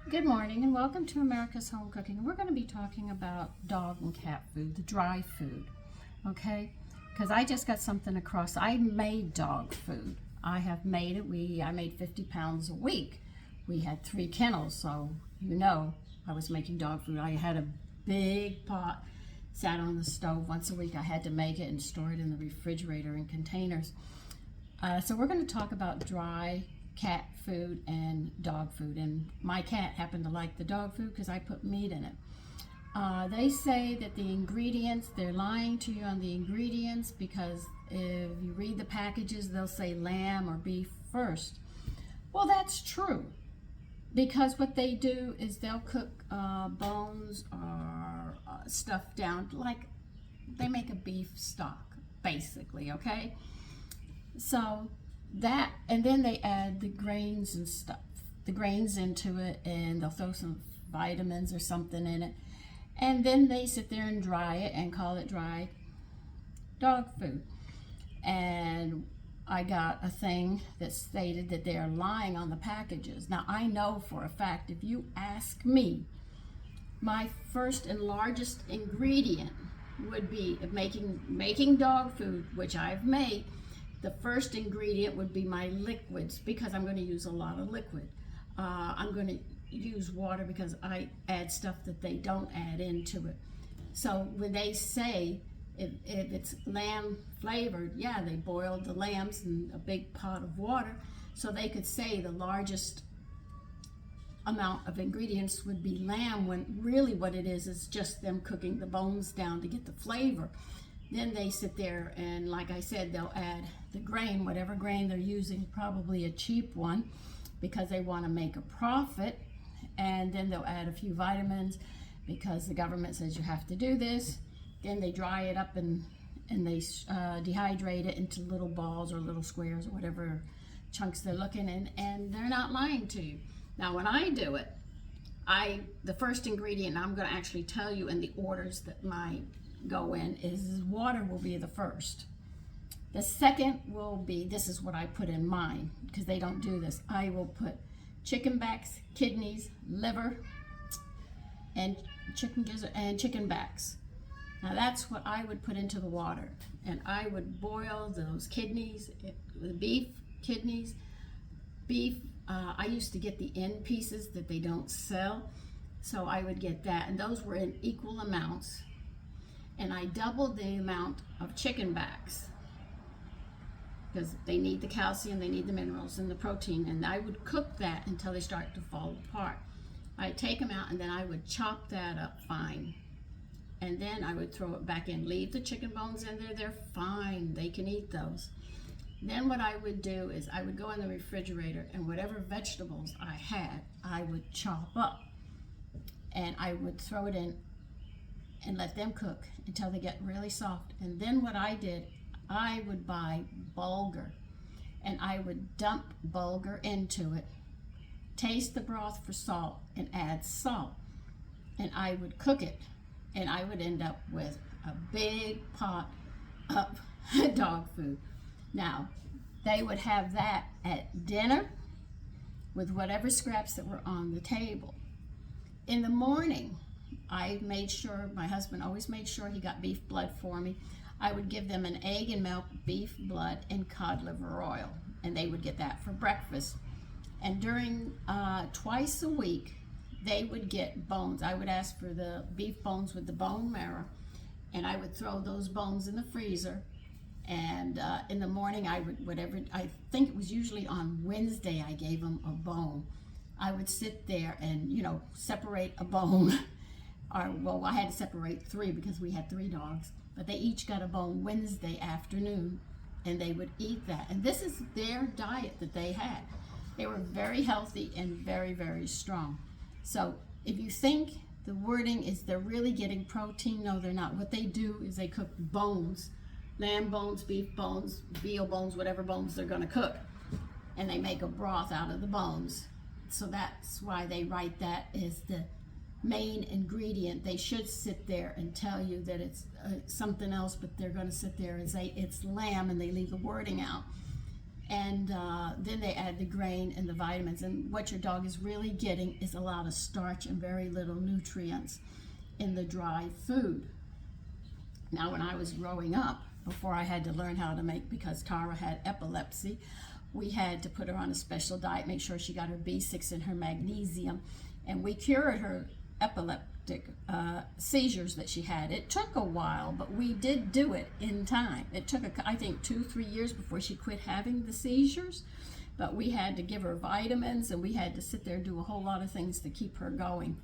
Good morning and welcome to America's Home Cooking. We're going to be talking about dog and cat food, the dry food, okay? Because I just got something across. I made dog food. I have made it. I made 50 pounds a week. We had 3 kennels, so I was making dog food. I had a big pot, sat on the stove once a week. I had to make it and store it in the refrigerator in containers. So we're going to talk about dry cat food and dog food, and my cat happened to like the dog food because I put meat in it. They say that the ingredients, they're lying to you on the ingredients because if you read the packages, they'll say lamb or beef first. Well, that's true because what they do is they'll cook bones or stuff down, like they make a beef stock, basically, okay? So that, and then they add the grains and stuff, the grains into it, and they'll throw some vitamins or something in it, and then they sit there and dry it and call it dry dog food. And I got a thing that stated that they are lying on the packages. Now I know for a fact, if you ask me, my first and largest ingredient would be making dog food, which I've made. The first ingredient would be my liquids because I'm going to use a lot of liquid. I'm going to use water because I add stuff that they don't add into it. So when they say if it's lamb flavored, yeah, they boiled the lambs in a big pot of water, so they could say the largest amount of ingredients would be lamb, when really what it is just them cooking the bones down to get the flavor. Then they sit there and, like I said, they'll add the grain, whatever grain they're using, probably a cheap one because they want to make a profit. And then they'll add a few vitamins because the government says you have to do this. Then they dry it up and they dehydrate it into little balls or little squares or whatever chunks they're looking in, and they're not lying to you. Now when I do it, the first ingredient, I'm going to actually tell you in the orders that go in, is water will be the first. The second will be, this is what I put in mine because they don't do this, I will put chicken backs, kidneys, liver, and chicken gizzard and chicken backs. Now that's what I would put into the water, and I would boil those kidneys, the beef kidneys. I used to get the end pieces that they don't sell, so I would get that, and those were in equal amounts. And I doubled the amount of chicken backs because they need the calcium, they need the minerals and the protein, and I would cook that until they start to fall apart. I'd take them out and then I would chop that up fine, and then I would throw it back in. Leave the chicken bones in there, they're fine, they can eat those. Then what I would do is I would go in the refrigerator, and whatever vegetables I had, I would chop up and I would throw it in and let them cook until they get really soft. And then what I did, I would buy bulgur, and I would dump bulgur into it, taste the broth for salt, and add salt. And I would cook it, and I would end up with a big pot of dog food. Now, they would have that at dinner with whatever scraps that were on the table. In the morning, I made sure, my husband always made sure he got beef blood for me. I would give them an egg and milk, beef blood, and cod liver oil, and they would get that for breakfast. And during twice a week, they would get bones. I would ask for the beef bones with the bone marrow, and I would throw those bones in the freezer. And in the morning, I think it was usually on Wednesday, I gave them a bone. I would sit there and, separate a bone. Well, I had to separate 3 because we had 3 dogs, but they each got a bone Wednesday afternoon, and they would eat that. And this is their diet that they had. They were very healthy and very, very strong. So if you think the wording is they're really getting protein, no, they're not. What they do is they cook bones, lamb bones, beef bones, veal bones, whatever bones they're going to cook, and they make a broth out of the bones. So that's why they write that as the main ingredient. They should sit there and tell you that it's something else, but they're going to sit there and say it's lamb, and they leave the wording out. And then they add the grain and the vitamins. And what your dog is really getting is a lot of starch and very little nutrients in the dry food. Now, when I was growing up, before I had to learn how to make, because Tara had epilepsy, we had to put her on a special diet, make sure she got her B6 and her magnesium, and we cured her epileptic seizures that she had. It took a while, but we did do it in time. It took, I think, 2-3 years before she quit having the seizures, but we had to give her vitamins, and we had to sit there and do a whole lot of things to keep her going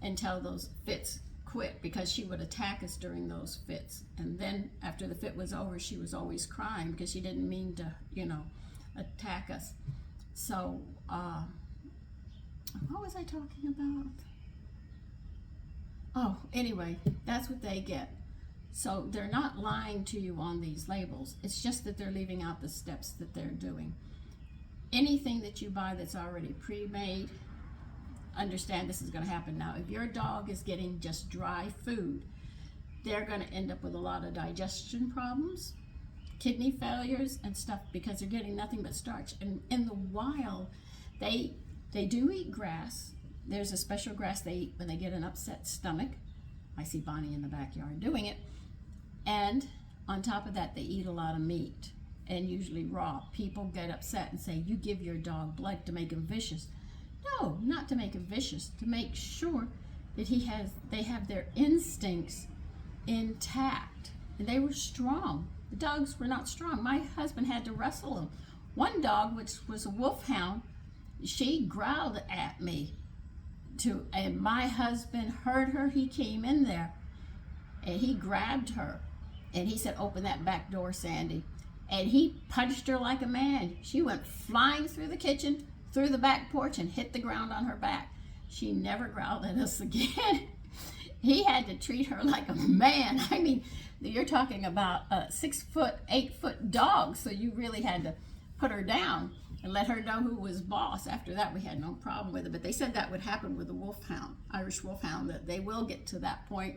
until those fits quit, because she would attack us during those fits. And then after the fit was over, she was always crying because she didn't mean to, attack us. So, what was I talking about? Oh, anyway, that's what they get. So they're not lying to you on these labels. It's just that they're leaving out the steps that they're doing. Anything that you buy that's already pre-made, understand this is going to happen. Now, if your dog is getting just dry food, they're going to end up with a lot of digestion problems, kidney failures and stuff, because they're getting nothing but starch. And in the wild, they do eat grass. There's a special grass they eat when they get an upset stomach. I see Bonnie in the backyard doing it. And on top of that, they eat a lot of meat, and usually raw. People get upset and say, you give your dog blood to make him vicious. No, not to make him vicious, to make sure that they have their instincts intact. And they were strong. The dogs were not strong. My husband had to wrestle them. One dog, which was a wolfhound, she growled at me, and my husband heard her. He came in there and he grabbed her and he said, open that back door, Sandy. And he punched her like a man. She went flying through the kitchen, through the back porch, and hit the ground on her back. She never growled at us again. He had to treat her like a man. I mean, you're talking about a 6-foot, 8-foot dog, so you really had to put her down and let her know who was boss. After that, we had no problem with it. But they said that would happen with the wolfhound, Irish wolfhound, that they will get to that point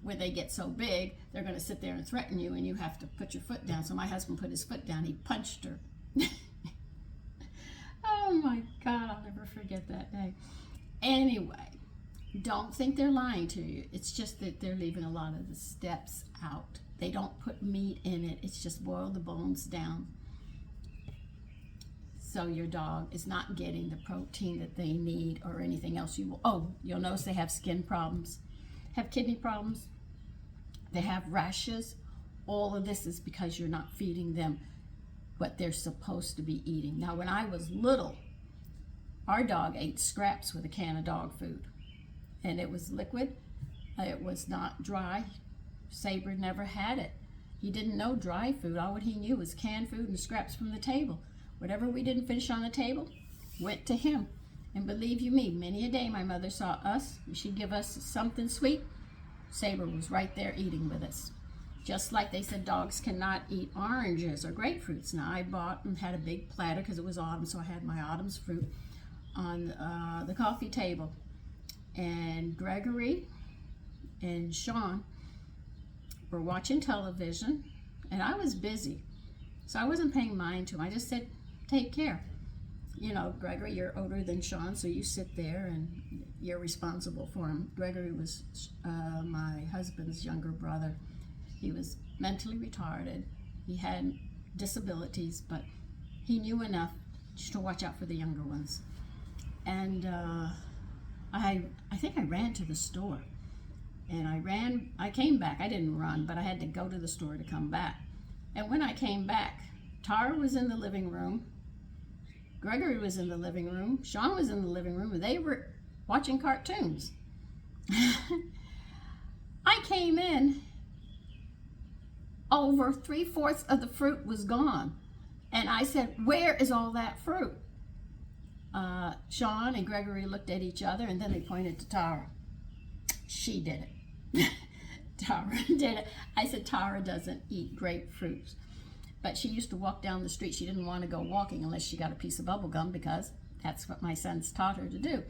where they get so big, they're going to sit there and threaten you, and you have to put your foot down. So my husband put his foot down. He punched her. Oh my God, I'll never forget that day. Anyway, don't think they're lying to you. It's just that they're leaving a lot of the steps out. They don't put meat in it. It's just boil the bones down. So your dog is not getting the protein that they need or anything else. You'll notice they have skin problems, have kidney problems, they have rashes. All of this is because you're not feeding them what they're supposed to be eating. Now, when I was little, our dog ate scraps with a can of dog food, and it was liquid. It was not dry. Sabre never had it. He didn't know dry food. All what he knew was canned food and scraps from the table. Whatever we didn't finish on the table went to him. And believe you me, many a day my mother saw us, she'd give us something sweet. Sabre was right there eating with us. Just like they said dogs cannot eat oranges or grapefruits. Now, I bought and had a big platter because it was autumn, so I had my autumn's fruit on the coffee table. And Gregory and Sean were watching television, and I was busy, so I wasn't paying mind to them. I just said, take care. Gregory, you're older than Sean, so you sit there and you're responsible for him. Gregory was my husband's younger brother. He was mentally retarded. He had disabilities, but he knew enough to watch out for the younger ones. And I think I ran to the store. And I came back. I didn't run, but I had to go to the store to come back. And when I came back, Tara was in the living room. Gregory was in the living room. Sean was in the living room, and they were watching cartoons. I came in, over 3/4 of the fruit was gone. And I said, where is all that fruit? Sean and Gregory looked at each other, and then they pointed to Tara. She did it. Tara did it. I said, Tara doesn't eat grapefruits. But she used to walk down the street. She didn't want to go walking unless she got a piece of bubble gum, because that's what my sons taught her to do.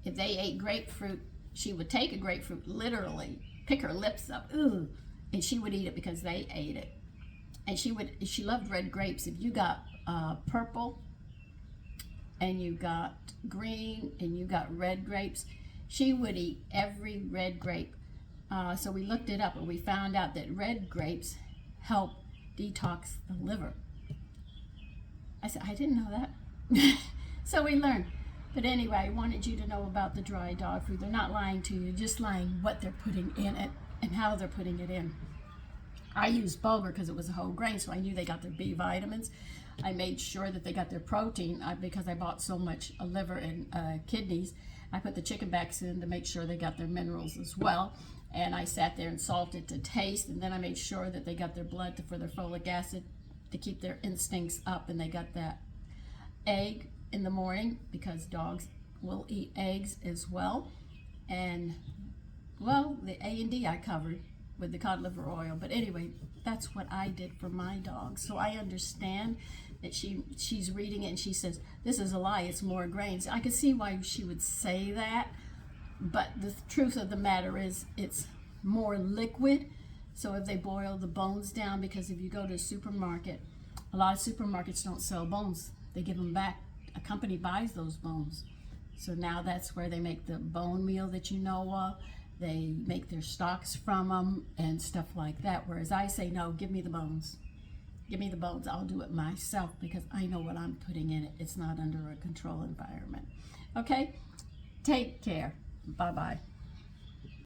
If they ate grapefruit, she would take a grapefruit, literally pick her lips up, and she would eat it because they ate it. And she loved red grapes. If you got purple, and you got green, and you got red grapes. She would eat every red grape. So we looked it up, and we found out that red grapes help detox the liver. I said, I didn't know that. So we learned. But anyway, I wanted you to know about the dry dog food. They're not lying to you, just lying what they're putting in it and how they're putting it in. I used bulgur because it was a whole grain, so I knew they got their B vitamins. I made sure that they got their protein because I bought so much liver and kidneys. I put the chicken backs in to make sure they got their minerals as well. And I sat there and salted to taste, and then I made sure that they got their blood for their folic acid to keep their instincts up, and they got that egg in the morning because dogs will eat eggs as well. And well, the A and D I covered with the cod liver oil. But anyway, that's what I did for my dog. So I understand that she's reading it and she says, this is a lie, it's more grains. I could see why she would say that, but the truth of the matter is it's more liquid. So if they boil the bones down, because if you go to a supermarket, a lot of supermarkets don't sell bones. They give them back. A company buys those bones. So now that's where they make the bone meal that you know of. They make their stocks from them and stuff like that. Whereas I say, no, give me the bones. Give me the bones. I'll do it myself because I know what I'm putting in it. It's not under a control environment. Okay? Take care. Bye-bye.